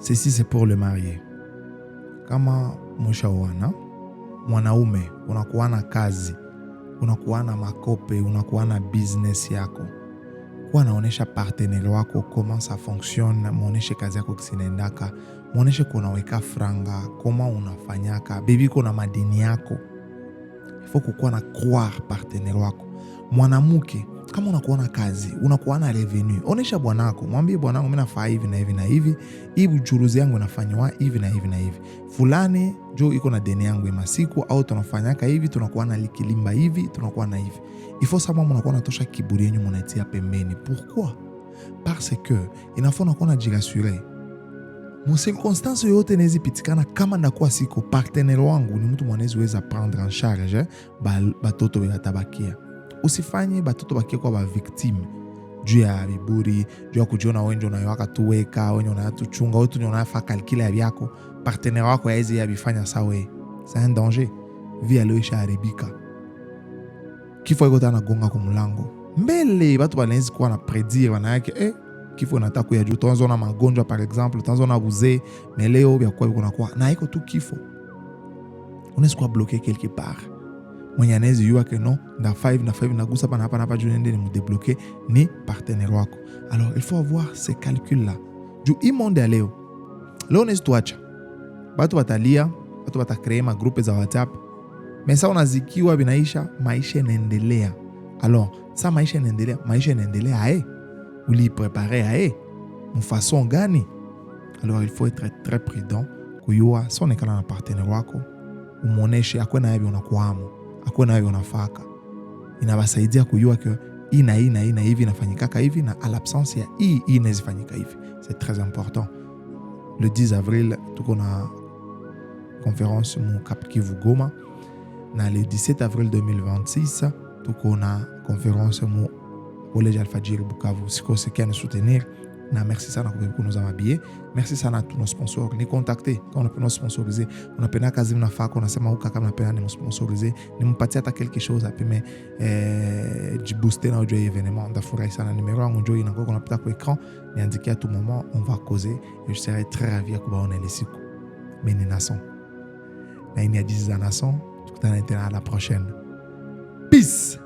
Ceci c'est pour le marié. Kama mshaoana, mwanaume unakuwa na kazi, unakuwa na makope, unakuwa na business yako. Kwa naonesha partenaire wako comment ça fonctionne, muoneshe kazi yako kisinaendaka, muoneshe kunaweka franga, koma unafanyaka, bibi kuna madini yako. Ifo kukuwa na croire partenaire wako. Mwanamke, kama unakuwa na kazi, unakuwa na revenu, onesha bwanako, mwambie bwanangu mimi nafanya hivi na hivi na hivi, hii uchuruzi yangu inafanywa hivi na hivi na hivi. Fulani jo iko na deni yangu ya masiku au tunafanyaka hivi, tunakuwa na likilimba hivi, tunakuwa na hivi. Il faut savoir mnakuwa natosha kiburi yenu mnatia pembeni. Pourquoi? Parce que inafaa unakuwa unajirassurer. Mu circonstance yote nezi pitikana kama ndakuwa siko partenaire wangu ni mtu mwanezi weza prendre en charge batoto batabakia. Usifanye batoto bakia kwa ba victime juu ya viburi, juu ya kujiona wenjo na yaka tuweka, wenjo na tuchunga, wetu ni unafa kalkila ya byako, partenaire wako yaezi ya bifanya sawe. C'est un danger. Via leo ishaharibika. Kifo iko tana gonga kwa mlango. Mbele watu wanaweza kuwa na predire wanayake kifo nataka kuya juu tuanzona magonjwa par exemple, tuanzona buze, mais leo bya kwa kuna na iko tu kifo. Unaweza kuwa bloqué quelque part. Mwenye anaweza yua que non, na 5 na gusa pana hapa juu nende ni mdebloquer ni partenaire wako. Alors il faut avoir ces calculs là. Juu hii monde ya leo unaweza tuacha. Watu watalia, watu watakrea ma groupe za WhatsApp. Mais ça unazikiwa binaisha, maisha yanaendelea. Alors, ça maisha yanaendelea uli préparer mfaçon gani? Alors il faut être très prudent kuyua son ekala na partenaire wako umuoneshe akwe na hivi unakuamu, akwe na hivi unafaka. Inabasaidia kuyua que ina hivi inafanyika hivi na à l'absence ya hii inazifanyika hivi. C'est très important. Le 10 avril tuko na conférence mu Cap Kivu Goma. Na le 17 avril 2026 tuko na conférence mu Collège Alfajiri Bukavu. Siko sekia nous soutenir. Na merci sana kwa nous amabie. Merci sana à tous nos sponsors. Ni contacter quand on peut nous sponsoriser. On appelle kazi mnafaka unasema huka kama napenda ni sponsoriser. Ni mpatie hata quelque chose apime jibooster na audio événement. Ndafurahi sana numéro yangu ndio inakuwa kunapita kwa écran. Niandikia à tout moment, on va causer et je serai très ravi kubaona ile siku. Mimi nason. Na ini ya 10 za nason. À la prochaine. Peace.